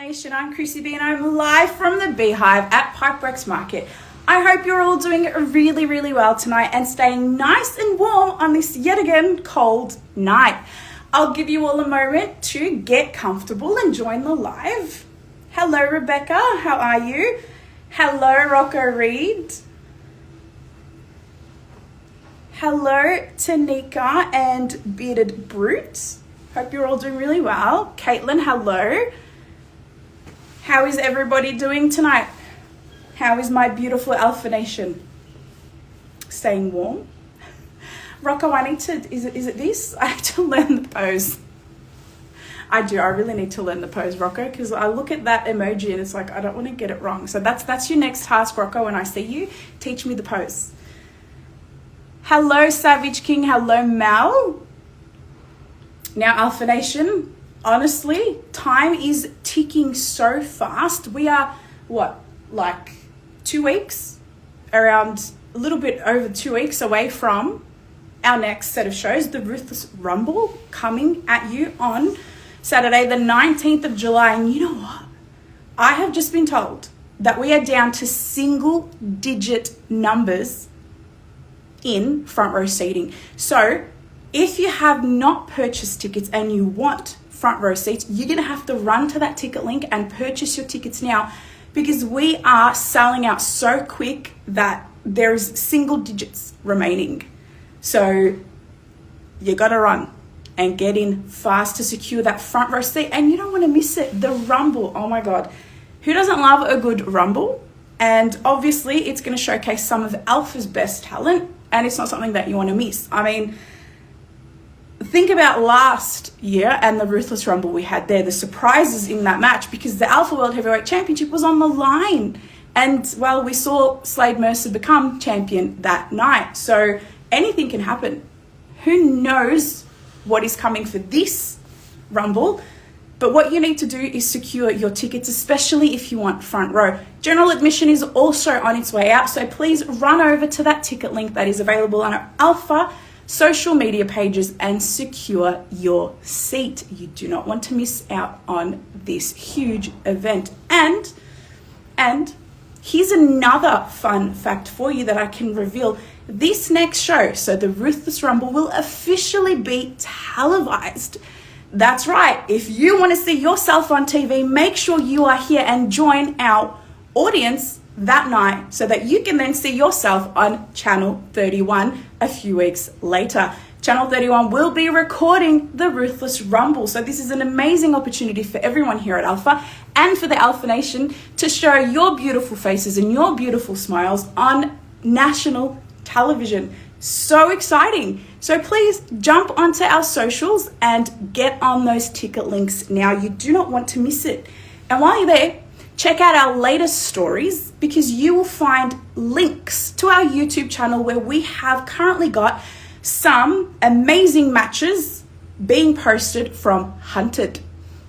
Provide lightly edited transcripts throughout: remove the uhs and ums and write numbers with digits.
Nation, I'm Chrissy B and I'm live from the Beehive at Pipeworks Market. I hope you're all doing really well tonight and staying nice and warm on this yet again cold night. I'll give you all a moment to get comfortable and join the live. Hello Rebecca, how are you? Hello Rocco Reed. Hello Tanika and Bearded Brute. Hope you're all doing really well. Caitlin, hello. How is everybody doing tonight? How is my beautiful Alpha Nation? Staying warm? Rocco, I need to, is it this? I have to learn the pose. I really need to learn the pose, Rocco, because I look at that emoji and it's like, I don't want to get it wrong. So that's your next task, Rocco, when I see you. Teach me the pose. Hello, Savage King. Hello, Mel. Now, Alpha Nation, honestly, time is ticking so fast. We are, like 2 weeks, around a little bit over 2 weeks away from our next set of shows, the Ruthless Rumble, coming at you on Saturday, the 19th of July. And you know what? I have just been told that we are down to single-digit numbers in front row seating. So if you have not purchased tickets and you want front row seats, you're going to have to run to that ticket link and purchase your tickets now, because we are selling out so quick that there's single digits remaining. So you got to run and get in fast to secure that front row seat, and you don't want to miss it. The Rumble, oh my God. Who doesn't love a good Rumble? And obviously it's going to showcase some of Alpha's best talent, and it's not something that you want to miss. I mean, think about last year and the Ruthless Rumble we had there, the surprises in that match, because the Alpha World Heavyweight Championship was on the line. And, well, we saw Slade Mercer become champion that night. So anything can happen. Who knows what is coming for this Rumble? But what you need to do is secure your tickets, especially if you want front row. General admission is also on its way out, so please run over to that ticket link that is available on our Alpha social media pages and secure your seat. You do not want to miss out on this huge event. And here's another fun fact for you that I can reveal. This next show, so the Ruthless Rumble, will officially be televised. That's right. If you want to see yourself on TV, make sure you are here and join our audience that night so that you can then see yourself on Channel 31 a few weeks later. Channel 31 will be recording the Ruthless Rumble. So this is an amazing opportunity for everyone here at Alpha and for the Alpha Nation to show your beautiful faces and your beautiful smiles on national television. So exciting. So please jump onto our socials and get on those ticket links now. You do not want to miss it. And while you're there, check out our latest stories, because you will find links to our YouTube channel where we have currently got some amazing matches being posted from Hunted.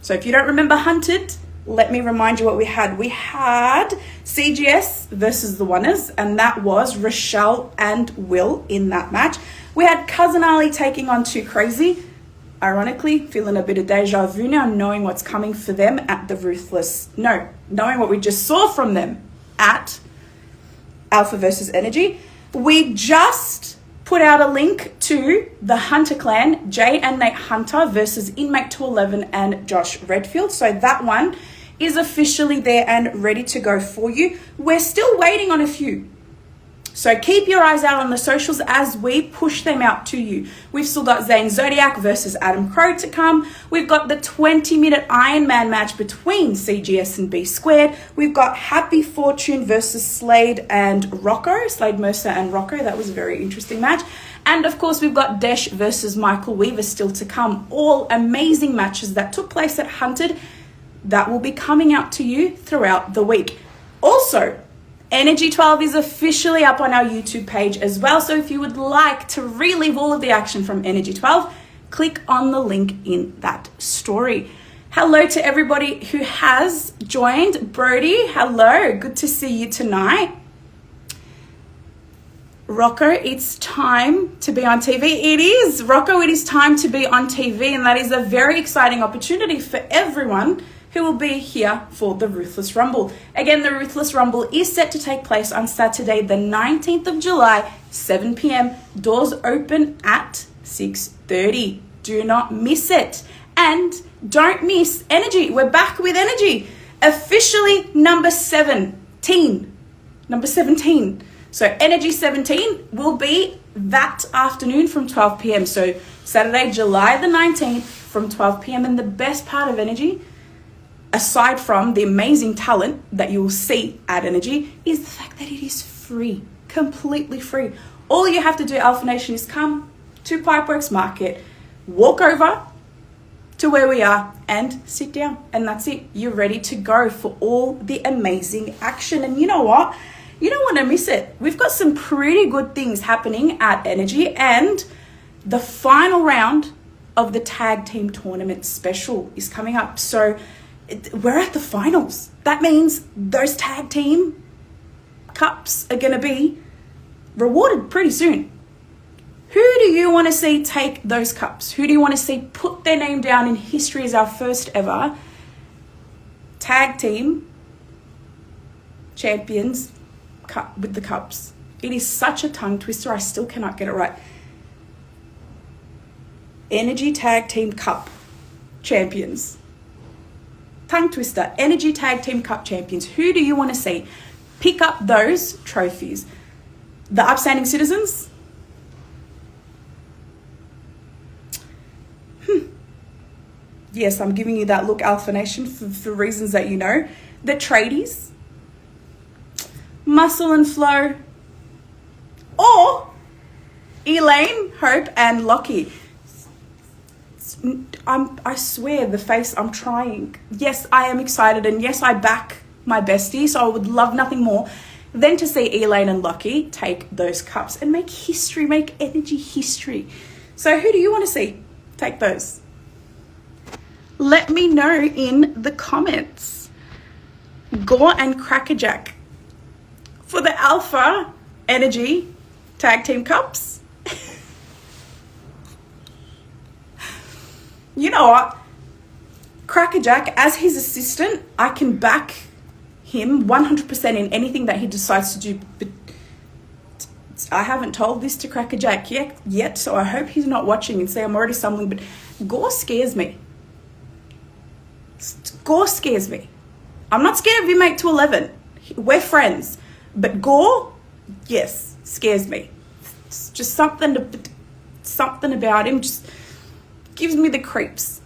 So if you don't remember Hunted, let me remind you what we had. We had CGS versus the Oneers, and that was Rochelle and Will in that match. We had Cousin Ali taking on Too Crazy. Ironically, feeling a bit of deja vu now, knowing what's coming for them at the knowing what we just saw from them at Alpha versus Energy. We just put out a link to the Hunter Clan, Jay and Nate Hunter versus Inmate 211 and Josh Redfield. So that one is officially there and ready to go for you. We're still waiting on a few. So keep your eyes out on the socials as we push them out to you. We've still got Zane Zodiac versus Adam Crow to come. We've got the 20-minute Iron Man match between CGS and B Squared. We've got Happy Fortune versus Slade and Rocco. Slade Mercer and Rocco. That was a very interesting match. And of course, we've got Desh versus Michael Weaver still to come. All amazing matches that took place at Hunted that will be coming out to you throughout the week. Also, Energy 12 is officially up on our YouTube page as well. So if you would like to relive all of the action from Energy 12, click on the link in that story. Hello to everybody who has joined. Brody, hello. Good to see you tonight. Rocco, it's time to be on TV. It is. Rocco, it is time to be on TV, and that is a very exciting opportunity for everyone who will be here for the Ruthless Rumble. Again, the Ruthless Rumble is set to take place on Saturday, the 19th of July, 7 p.m. Doors open at 6:30. Do not miss it. And don't miss Energy. We're back with Energy. Officially number 17. Number 17. So Energy 17 will be that afternoon from 12 p.m. So Saturday, July the 19th from 12 p.m. And the best part of Energy, aside from the amazing talent that you will see at Energy, is the fact that it is free, completely free. All you have to do, Alpha Nation, is come to Pipeworks Market, walk over to where we are and sit down. And that's it. You're ready to go for all the amazing action. And you know what? You don't want to miss it. We've got some pretty good things happening at Energy, and the final round of the tag team tournament special is coming up. So we're at the finals. That means those tag team cups are going to be rewarded pretty soon. Who do you want to see take those cups? Who do you want to see put their name down in history as our first ever tag team champions cup with the cups? It is such a tongue twister. I still cannot get it right. Energy Tag Team Cup champions. Tongue twister. Energy Tag Team Cup champions. Who do you want to see pick up those trophies? The upstanding citizens? Yes, I'm giving you that look, Alpha Nation, for reasons that you know. The tradies, Muscle and Flow, or Elaine, Hope, and Lockie. I swear, the face, I'm trying. Yes, I am excited, and yes, I back my bestie, so I would love nothing more than to see Elaine and Lockie take those cups and make history, make Energy history. So who do you want to see take those? Let me know in the comments. Gore and Crackerjack for the Alpha Energy Tag Team Cups. You know what? Crackerjack, as his assistant, I can back him 100% in anything that he decides to do. But I haven't told this to Crackerjack yet, so I hope he's not watching and say I'm already stumbling. But Gore scares me. Gore scares me. I'm not scared of him 8 to 11. We're friends. But Gore, yes, scares me. It's just something about him just gives me the creeps.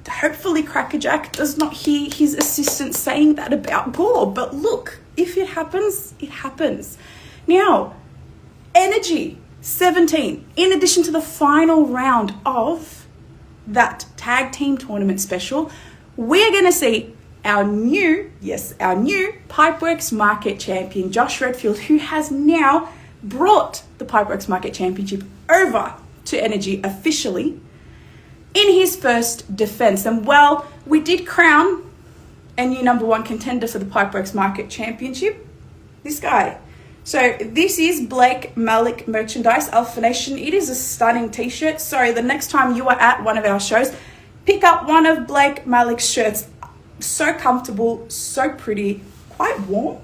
Hopefully Crackerjack does not hear his assistant saying that about Gore. But look, if it happens, it happens. Now, Energy 17, in addition to the final round of that tag team tournament special, we're going to see our new Pipeworks Market champion, Josh Redfield, who has now brought the Pipeworks Market Championship over to Energy officially in his first defense. And well, we did crown a new number one contender for the Pipeworks Market Championship, this guy. So this is Blake Malik merchandise, Alpha Nation. It is a stunning t-shirt. So the next time you are at one of our shows, pick up one of Blake Malik's shirts. So comfortable, so pretty, quite warm.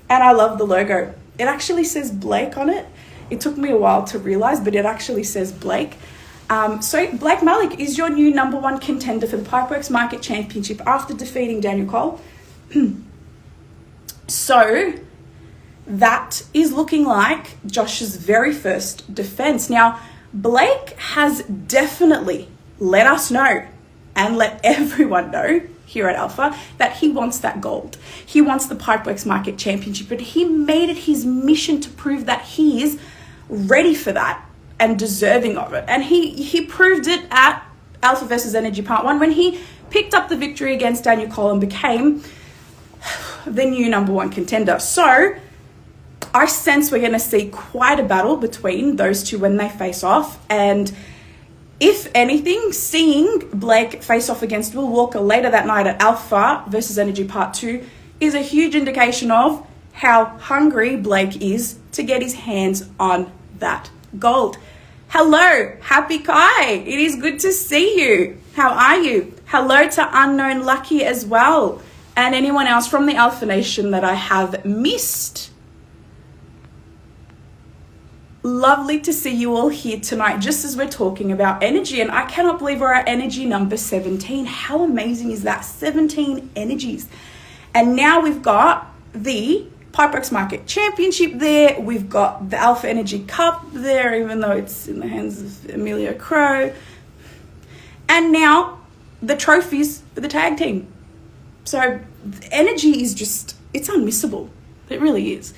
And I love the logo. It actually says Blake on it. It took me a while to realize, but it actually says Blake. So Blake Malik is your new number one contender for the Pipeworks Market Championship after defeating Daniel Cole. So that is looking like Josh's very first defense. Now, Blake has definitely let us know and let everyone know here at Alpha that he wants that gold. He wants the Pipeworks Market Championship, but he made it his mission to prove that he is ready for that and deserving of it. And he proved it at Alpha versus Energy Part 1 when he picked up the victory against Daniel Cole and became the new number one contender. So I sense we're going to see quite a battle between those two when they face off. And if anything, seeing Blake face off against Will Walker later that night at Alpha versus Energy Part 2 is a huge indication of how hungry Blake is to get his hands on that gold. Hello, Happy Kai. It is good to see you. How are you? Hello to Unknown Lucky as well. And anyone else from the Alpha Nation that I have missed. Lovely to see you all here tonight, just as we're talking about energy. And I cannot believe we're at energy number 17. How amazing is that? 17 energies. And now we've got the Pipeworks Market Championship there. We've got the Alpha Energy Cup there, even though it's in the hands of Amelia Crow. And now the trophies for the tag team. So energy is just, it's unmissable. It really is.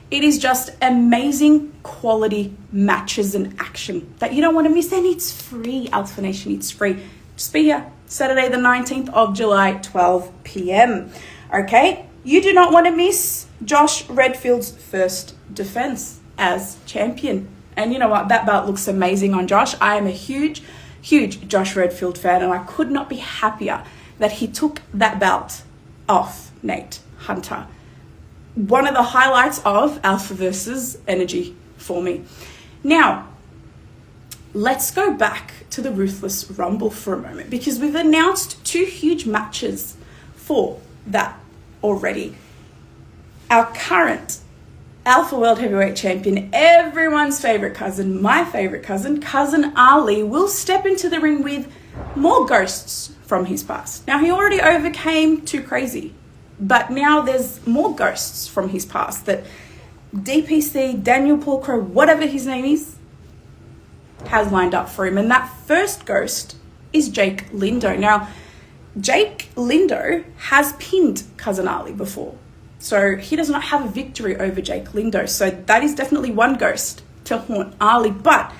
It is just amazing quality matches and action that you don't want to miss. And it's free, Alpha Nation, it's free. Just be here, Saturday the 19th of July, 12 p.m. Okay, you do not want to miss Josh Redfield's first defense as champion. And you know what? That belt looks amazing on Josh. I am a huge Josh Redfield fan, and I could not be happier that he took that belt off Nate Hunter. One of the highlights of Alpha versus Energy for me. Now, let's go back to the Ruthless Rumble for a moment, because we've announced 2 huge matches for that already. Our current Alpha World Heavyweight Champion, everyone's favorite cousin, my favorite cousin, Cousin Ali, will step into the ring with more ghosts from his past. Now, he already overcame Too Crazy, but now there's more ghosts from his past that DPC, Daniel Paul Crow, whatever his name is, has lined up for him. And that first ghost is Jake Lindo. Now, Jake Lindo has pinned Cousin Ali before, so he does not have a victory over Jake Lindo. So that is definitely one ghost to haunt Ali. But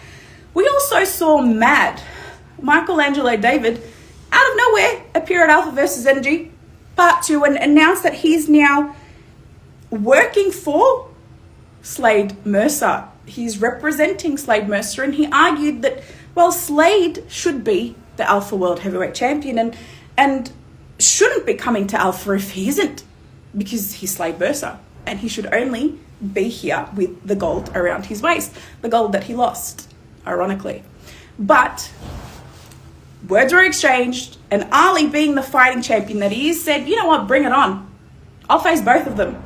we also saw Michelangelo David, out of nowhere, appear at Alpha versus Energy Part 2 and announce that he's now working for Slade Mercer. He's representing Slade Mercer, and he argued that, well, Slade should be the Alpha World Heavyweight Champion and shouldn't be coming to Alpha if he isn't, because he's Slade Mercer, and he should only be here with the gold around his waist, the gold that he lost, ironically. But words were exchanged, and Ali, being the fighting champion that he is, said, you know what, bring it on. I'll face both of them.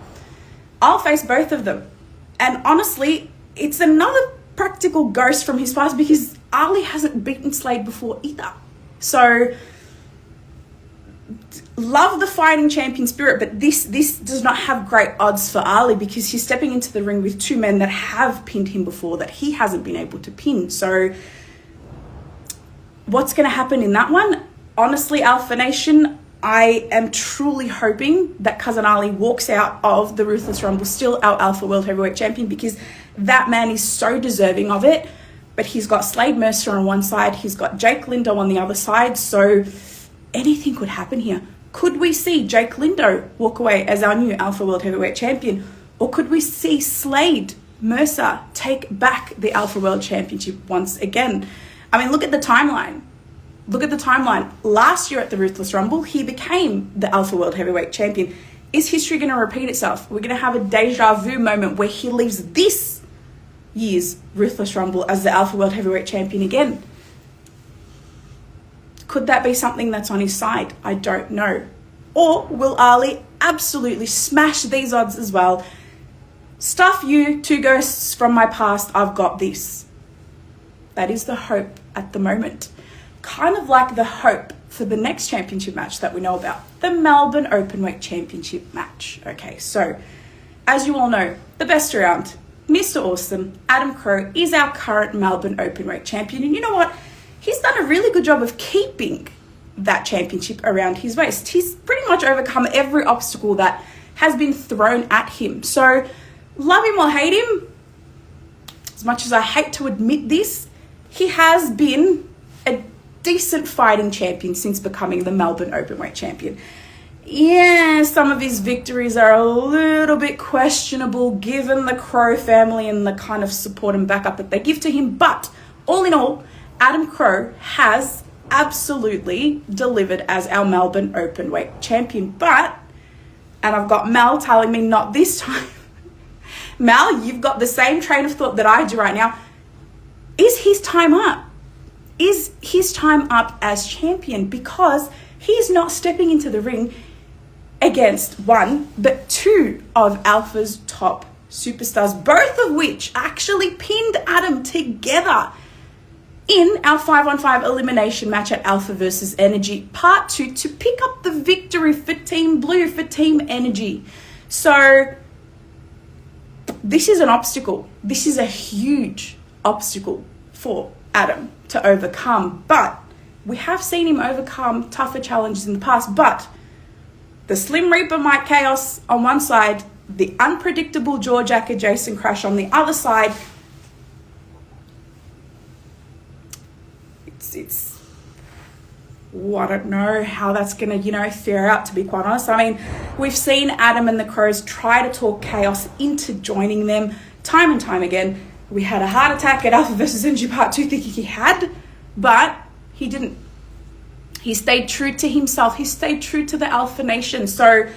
And honestly, it's another practical ghost from his past, because Ali hasn't beaten Slade before either. So, love the fighting champion spirit, but this does not have great odds for Ali, because he's stepping into the ring with 2 men that have pinned him before that he hasn't been able to pin. So, what's going to happen in that one? Honestly, Alpha Nation, I am truly hoping that Cousin Ali walks out of the Ruthless Rumble still our Alpha World Heavyweight Champion, because that man is so deserving of it. But he's got Slade Mercer on one side, he's got Jake Lindo on the other side, so anything could happen here. Could we see Jake Lindo walk away as our new Alpha World Heavyweight Champion? Or could we see Slade Mercer take back the Alpha World Championship once again? I mean, look at the timeline. Last year at the Ruthless Rumble, he became the Alpha World Heavyweight Champion. Is history going to repeat itself? We're going to have a deja vu moment where he leaves this year's Ruthless Rumble as the Alpha World Heavyweight Champion again. Could that be something that's on his side? I don't know. Or will Ali absolutely smash these odds as well? Stuff you, 2 ghosts from my past, I've got this. That is the hope at the moment. Kind of like the hope for the next championship match that we know about, the Melbourne Openweight Championship match. Okay, so as you all know, the best around, Mr. Awesome, Adam Crow, is our current Melbourne Openweight Champion. And you know what? He's done a really good job of keeping that championship around his waist. He's pretty much overcome every obstacle that has been thrown at him. So, love him or hate him, as much as I hate to admit this, he has been a decent fighting champion since becoming the Melbourne Openweight Champion. Yeah, some of his victories are a little bit questionable given the Crow family and the kind of support and backup that they give to him. But all in all, Adam Crow has absolutely delivered as our Melbourne Openweight Champion. But, and I've got Mel telling me not this time. Mel, you've got the same train of thought that I do right now. Is his time up? is his time up as champion, because he's not stepping into the ring against one, but two of Alpha's top superstars, both of which actually pinned Adam together in our 5-on-5 elimination match at Alpha versus Energy Part 2 to pick up the victory for Team Blue, for Team Energy. So this is an obstacle. This is a huge obstacle for Adam to overcome. But we have seen him overcome tougher challenges in the past. But the Slim Reaper Mike Chaos on one side, the unpredictable Jawjacker Jason Crash on the other side, I don't know how that's going to, fare out, to be quite honest. I mean, we've seen Adam and the Crows try to talk Chaos into joining them time and time again. We had a heart attack at Alpha versus Energy Part 2 thinking he had, but he didn't. He stayed true to himself. He stayed true to the Alpha Nation. So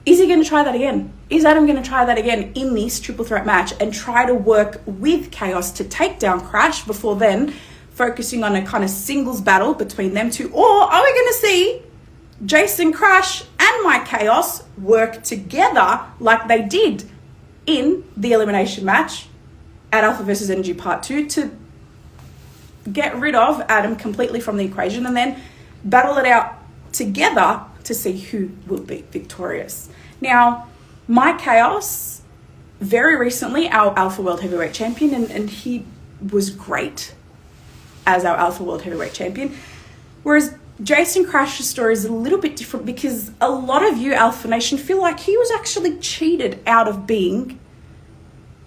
is he going to try that again? Is Adam going to try that again in this triple threat match and try to work with Chaos to take down Crash before then focusing on a kind of singles battle between them two? Or are we going to see Jason Crash and Mike Chaos work together like they did in the elimination match at Alpha versus Energy Part 2 to get rid of Adam completely from the equation and then battle it out together to see who will be victorious? Now, Mike Chaos, very recently our Alpha World Heavyweight Champion, and he was great as our Alpha World Heavyweight Champion. Whereas Jason Crash's story is a little bit different, because a lot of you, Alpha Nation, feel like he was actually cheated out of being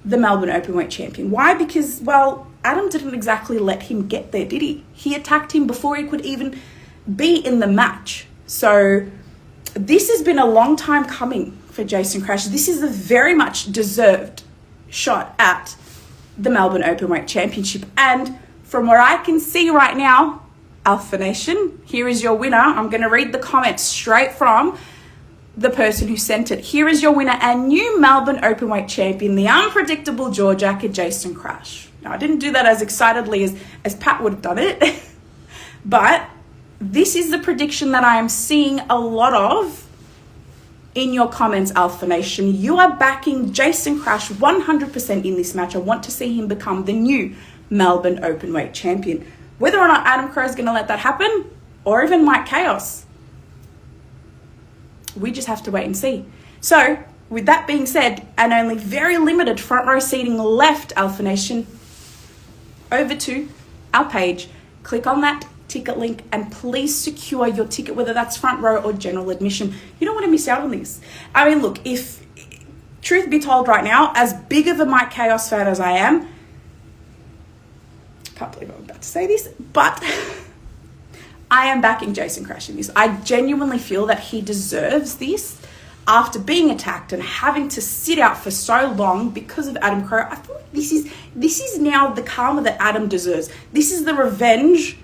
the Melbourne Openweight Champion. Why? Because, well, Adam didn't exactly let him get there, did he? He attacked him before he could even be in the match. So this has been a long time coming for Jason Crash. This is a very much deserved shot at the Melbourne Openweight Championship. And from what I can see right now, Alpha Nation, here is your winner. I'm going to read the comments straight from the person who sent it. Here is your winner and new Melbourne Openweight Champion, the unpredictable Jawjacker Jason Crash. Now, I didn't do that as excitedly as Pat would have done it, but this is the prediction that I am seeing a lot of in your comments, Alpha Nation. You are backing Jason Crash 100% in this match. I want to see him become the new Melbourne Openweight Champion. Whether or not Adam Crow is going to let that happen, or even Mike Chaos, we just have to wait and see. So, with that being said, and only very limited front row seating left, Alpha Nation, over to our page, click on that ticket link, and please secure your ticket, whether that's front row or general admission. You don't want to miss out on this. I mean, look, if truth be told right now, as big of a Mike Chaos fan as I am, can't believe I'm about to say this, but I am backing Jason Crash in this. I genuinely feel that he deserves this after being attacked and having to sit out for so long because of Adam Crow. I feel like this is now the karma that Adam deserves. This is the revenge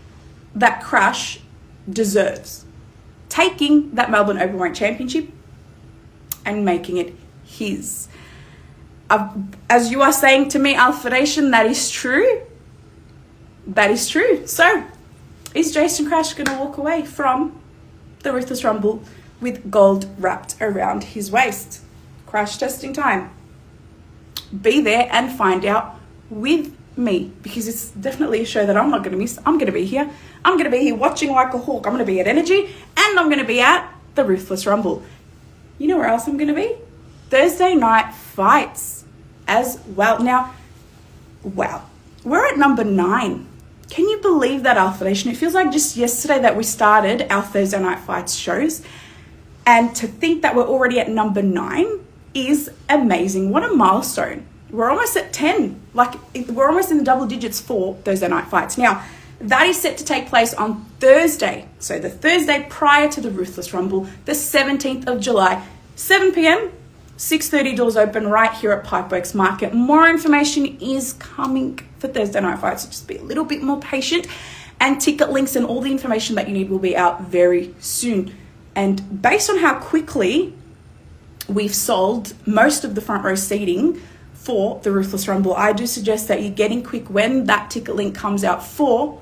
that Crash deserves. Taking that Melbourne Openweight Championship and making it his. As you are saying to me, Alpha Nation, that is true. That is true. So, is Jason Crash going to walk away from the Ruthless Rumble with gold wrapped around his waist? Crash testing time. Be there and find out with me, because it's definitely a show that I'm not going to miss. I'm going to be here. I'm going to be here watching like a hawk. I'm going to be at Energy, and I'm going to be at the Ruthless Rumble. You know where else I'm going to be? Thursday Night Fights as well. Now, wow, we're at number 9. Can you believe that, Alpha Nation? It feels like just yesterday that we started our Thursday Night Fights shows. And to think that we're already at number 9 is amazing. What a milestone. We're almost at 10. Like, we're almost in the double digits for Thursday Night Fights. Now, that is set to take place on Thursday. So the Thursday prior to the Ruthless Rumble, the 17th of July, 7 p.m, 6:30 doors open right here at Pipeworks Market. More information is coming for Thursday Night Fights, so just be a little bit more patient. And ticket links and all the information that you need will be out very soon. And based on how quickly we've sold most of the front row seating for the Ruthless Rumble. I do suggest that you get in quick when that ticket link comes out for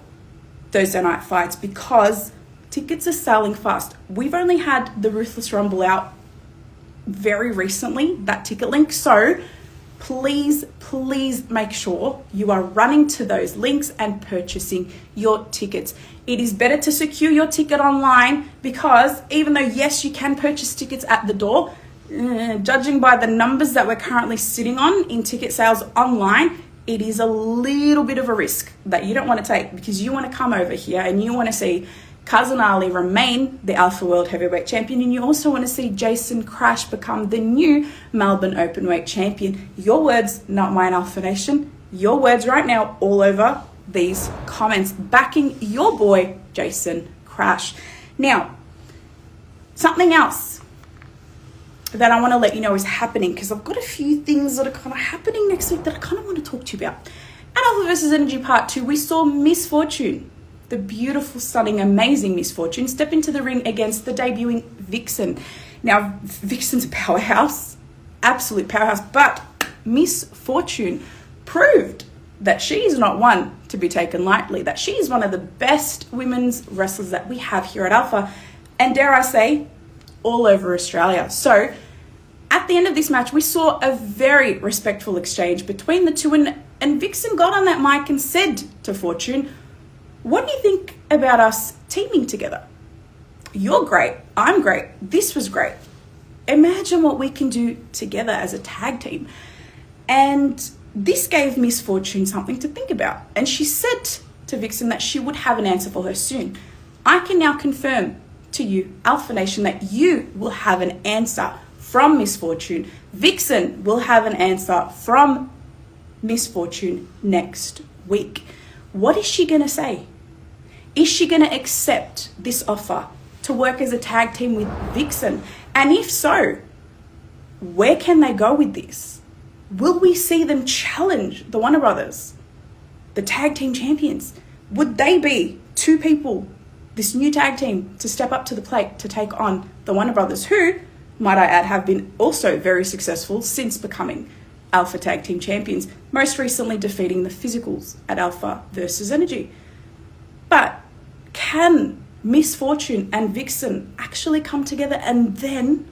Thursday night fights, because tickets are selling fast. We've only had the Ruthless Rumble out very recently, that ticket link. So please make sure you are running to those links and purchasing your tickets. It is better to secure your ticket online, because even though, yes, you can purchase tickets at the door, judging by the numbers that we're currently sitting on in ticket sales online, it is a little bit of a risk that you don't want to take, because you want to come over here and you want to see Cousin Ali remain the Alpha World Heavyweight Champion, and you also want to see Jason Crash become the new Melbourne Openweight Champion. Your words, not mine, Alpha Nation. Your words right now all over these comments, backing your boy, Jason Crash. Now, something else that I want to let you know is happening, because I've got a few things that are kind of happening next week that I kind of want to talk to you about. At Alpha vs. Energy Part 2, we saw Miss Fortune, the beautiful, stunning, amazing Miss Fortune, step into the ring against the debuting Vixen. Now, Vixen's a powerhouse, absolute powerhouse, but Miss Fortune proved that she's not one to be taken lightly, that she's one of the best women's wrestlers that we have here at Alpha, and dare I say, all over Australia. So, at the end of this match, we saw a very respectful exchange between the two, and Vixen got on that mic and said to Fortune, "What do you think about us teaming together? You're great. I'm great. This was great. Imagine what we can do together as a tag team." And this gave Miss Fortune something to think about. And she said to Vixen that she would have an answer for her soon. I can now confirm to you, Alpha Nation, that you will have an answer from Miss Fortune. Vixen will have an answer from Miss Fortune next week. What is she going to say? Is she going to accept this offer to work as a tag team with Vixen? And if so, where can they go with this? Will we see them challenge the Warner Brothers, the tag team champions? Would they be two people, this new tag team, to step up to the plate to take on the Warner Brothers, who, might I add, have been also very successful since becoming Alpha Tag Team Champions, most recently defeating the Physicals at Alpha vs. Energy? But can Miss Fortune and Vixen actually come together and then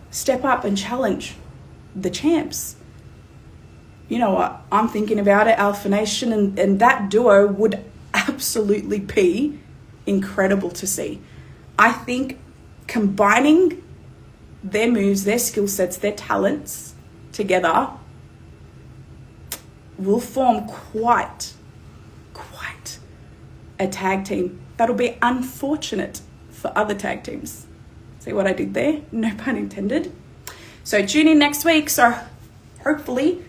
step up and challenge the champs? You know what? I'm thinking about it, Alpha Nation, and that duo would absolutely be incredible to see. I think combining their moves, their skill sets, their talents together will form quite a tag team that'll be unfortunate for other tag teams. See what I did there? No pun intended. So tune in next week. So hopefully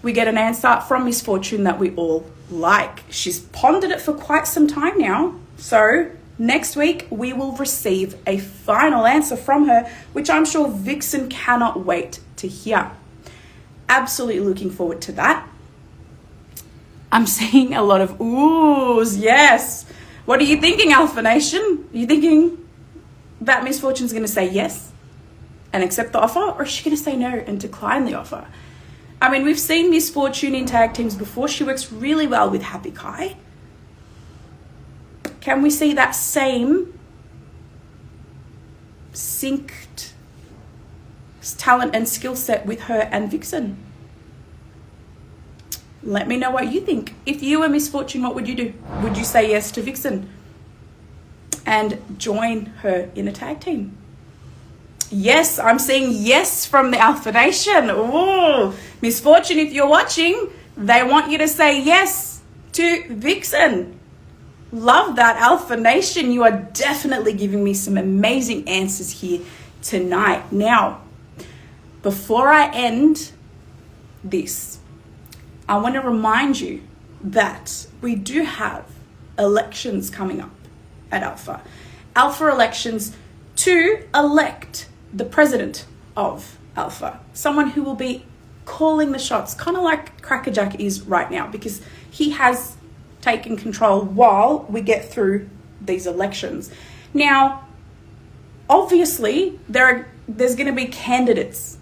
we get an answer from Miss Fortune that we all like. She's pondered it for quite some time now. So next week we will receive a final answer from her, which I'm sure Vixen cannot wait to hear. Absolutely looking forward to that. I'm seeing a lot of oohs, yes. What are you thinking, Alpha Nation? Are you thinking that Miss Fortune's going to say yes and accept the offer, or is she going to say no and decline the offer? I mean, we've seen Miss Fortune in tag teams before. She works really well with Happy Kai. Can we see that same synced talent and skill set with her and Vixen? Let me know what you think. If you were Miss Fortune, what would you do? Would you say yes to Vixen and join her in a tag team? Yes, I'm seeing yes from the Alpha Nation. Ooh, Miss Fortune, if you're watching, they want you to say yes to Vixen. Love that, Alpha Nation. You are definitely giving me some amazing answers here tonight. Now, before I end this, I want to remind you that we do have elections coming up at Alpha. Alpha elections to elect the president of Alpha, someone who will be calling the shots, kind of like Crackerjack is right now, because he has taken control while we get through these elections. Now, obviously, there's going to be candidates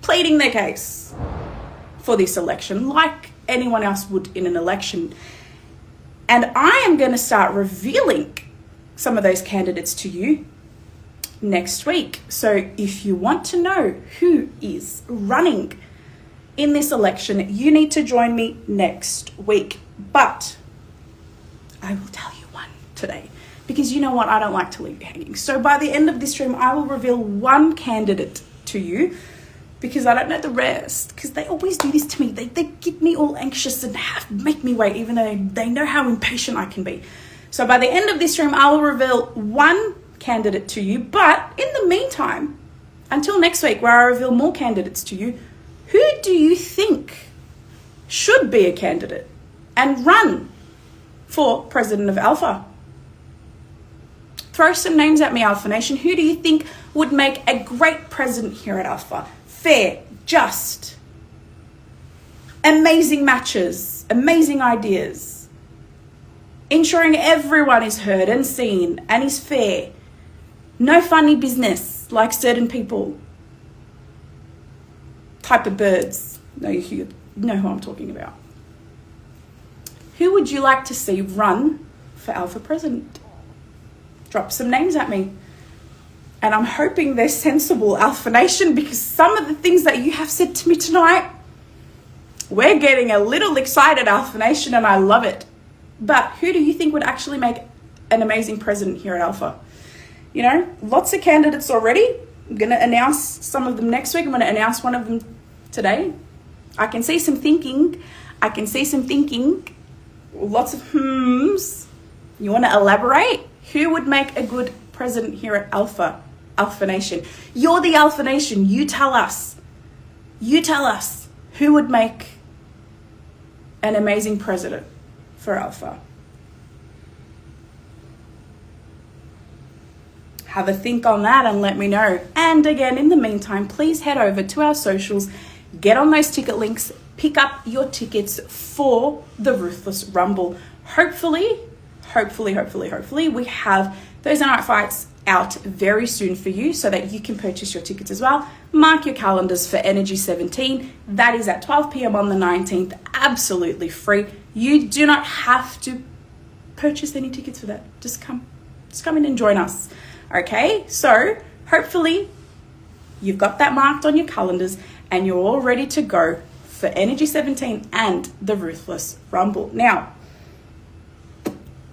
pleading their case, for this election, like anyone else would in an election. And I am going to start revealing some of those candidates to you next week. So if you want to know who is running in this election, you need to join me next week. But I will tell you one today, because you know what? I don't like to leave you hanging. So by the end of this stream, I will reveal one candidate to you, because I don't know the rest, because they always do this to me. They get me all anxious and make me wait, even though they know how impatient I can be. So by the end of this stream, I will reveal one candidate to you. But in the meantime, until next week, where I reveal more candidates to you, who do you think should be a candidate and run for president of Alpha? Throw some names at me, Alpha Nation. Who do you think would make a great president here at Alpha? Fair, just, amazing matches, amazing ideas, ensuring everyone is heard and seen and is fair. No funny business like certain people. Type of birds. No, you know who I'm talking about. Who would you like to see run for Alpha president? Drop some names at me. And I'm hoping they're sensible, Alpha Nation, because some of the things that you have said to me tonight, we're getting a little excited, Alpha Nation, and I love it. But who do you think would actually make an amazing president here at Alpha? You know, lots of candidates already. I'm going to announce some of them next week. I'm going to announce one of them today. I can see some thinking. Lots of hmms. You want to elaborate? Who would make a good president here at Alpha Nation? You're the Alpha Nation. You tell us who would make an amazing president for Alpha. Have a think on that and let me know. And again, in the meantime, please head over to our socials, get on those ticket links, pick up your tickets for the Ruthless Rumble. Hopefully, we have Thursday Night Fights out very soon for you so that you can purchase your tickets as well. Mark your calendars for Energy 17. That is at 12 p.m. on the 19th, absolutely free. You do not have to purchase any tickets for that. Just come in and join us. Okay, so hopefully you've got that marked on your calendars and you're all ready to go for Energy 17 and the Ruthless Rumble. Now,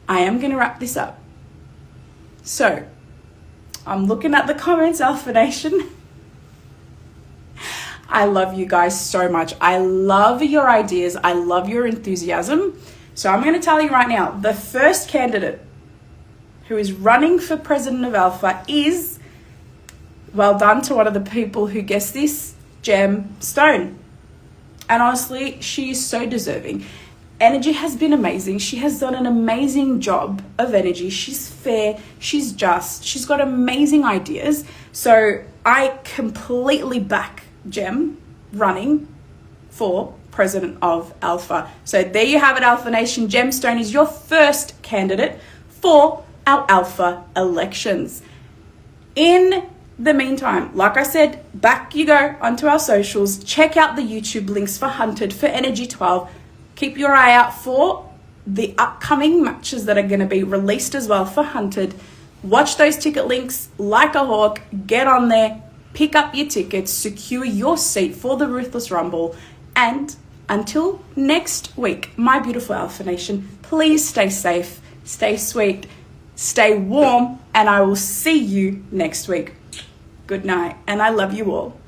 I am going to wrap this up. So, I'm looking at the comments, Alpha Nation. I love you guys so much. I love your ideas. I love your enthusiasm. So I'm going to tell you right now, the first candidate who is running for president of Alpha is, well done to one of the people who guessed this, Gem Stone. And honestly, she is so deserving. Energy has been amazing. She has done an amazing job of energy. She's fair. She's just. She's got amazing ideas. So I completely back Gem running for president of Alpha. So there you have it, Alpha Nation. Gemstone is your first candidate for our Alpha elections. In the meantime, like I said, back you go onto our socials. Check out the YouTube links for Hunted, for Energy 12. Keep your eye out for the upcoming matches that are going to be released as well for Hunted. Watch those ticket links like a hawk. Get on there. Pick up your tickets. Secure your seat for the Ruthless Rumble. And until next week, my beautiful Alpha Nation, please stay safe, stay sweet, stay warm, and I will see you next week. Good night, and I love you all.